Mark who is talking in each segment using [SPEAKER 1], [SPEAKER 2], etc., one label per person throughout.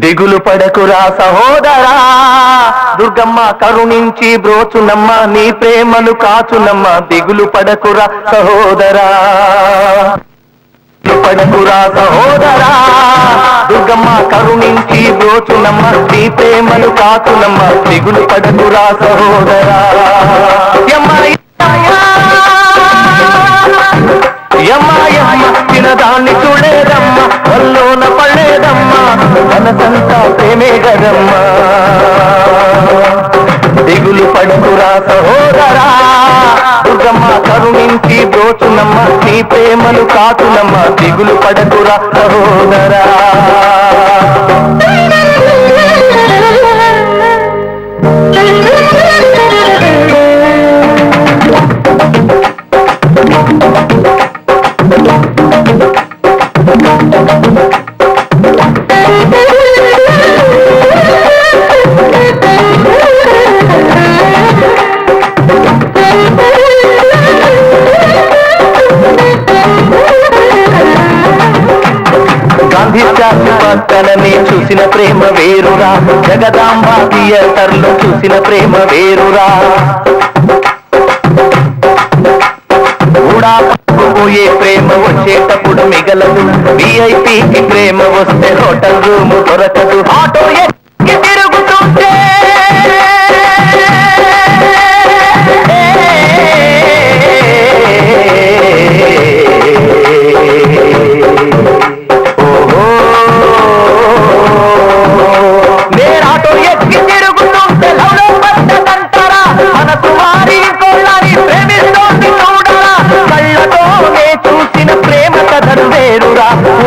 [SPEAKER 1] దిగులు పడకురా సహోదరా, దుర్గమ్మ కరుణించి బ్రోచునమ్మ, నీ ప్రేమను కాచునమ్మ. దిగులు పడకురా సహోదరా, పడకురా సహోదరా, దుర్గమ్మ కరుణించి బ్రోచునమ్మ, నీ ప్రేమను కాచునమ్మ. దిగులు పడకురా సహోదరా. చిన్నదాన్ని చూడేదమ్మ, వల్లోన పడేదమ్మ, మనసంతా ప్రేమే గదమ్మ. దిగులు పడకురా సహోదరా, దుర్గమ్మ కరుణించి బ్రోచునమ్మ, నీ ప్రేమను కాచునమ్మ. దిగులు పడకురా సహోదరా. పక్కననే చూసిన ప్రేమ వేరురా, జగదాంబ థియేటర్లో చూసిన ప్రేమ వేరురా. పోయే ప్రేమ వచ్చేటప్పుడు మిగలదు, విఐపికి ప్రేమ వస్తే హోటల్ రూము దొరకదు. ఆటో ఎక్కి తిరుగుతుంటే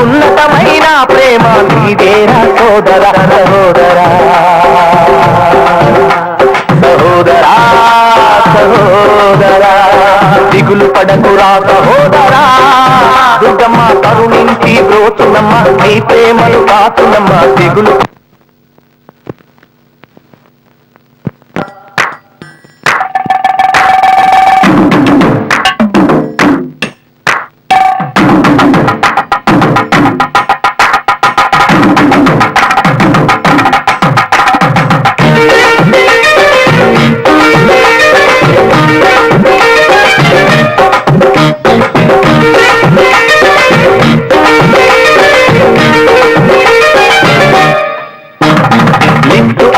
[SPEAKER 1] ఉన్నతమైన ప్రేమ నీదేరా సోదరా. సహోదరా సహోదరా సహోదరా, దిగులు పడకురా సహోదరా, దుర్గమ్మ కరుణించి బ్రోచునమ్మ, నీ ప్రేమను కాచునమ్మ. దిగులు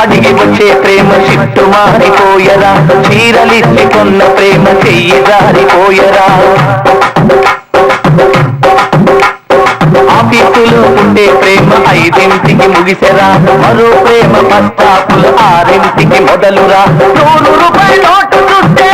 [SPEAKER 1] అడిగి వచ్చే ప్రేమ చిట్టు మారిపోయరా, చీరలిచ్చి కొన్న ప్రేమ చెయ్యి జారిపోయరా. ఆఫీసులో ఉండే ప్రేమ 5ంటికి ముగిసెరా, మరో ప్రేమ పస్తాపులు 6ంటికి మొదలురా. 100 రూపాయల నోటు చూస్తే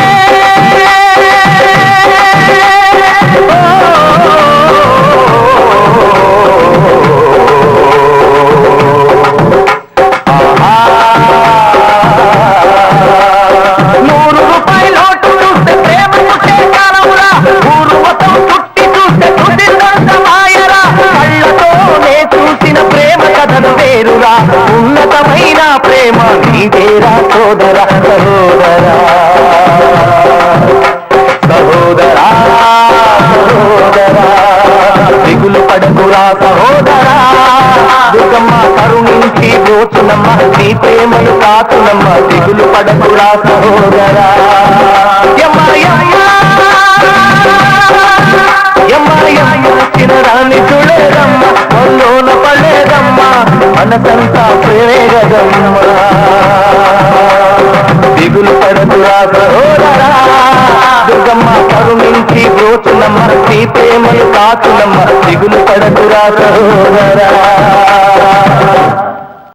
[SPEAKER 1] ఉన్నతమైన ప్రేమ నీదేరా సోదరా. సహోదరా సహోదరా సహోదరా, దిగులు పడకురా సహోదరా, దుర్గమ్మ కరుణించి బ్రోచునమ్మ, నీ ప్రేమను కాచునమ్మ. దిగులు పడకురా సహోదరా. చిన్నదాన్ని చూడేదమ్మ, వల్లోన పడేదమ్మ, మనసంతా ప్రేమే గదమ్మ. దిగులు పడకురా సహోదరా, దుర్గమ్మ కరుణించి బ్రోచునమ్మ, నీ ప్రేమను కాచునమ్మ. దిగులు పడకురా సహోదరా.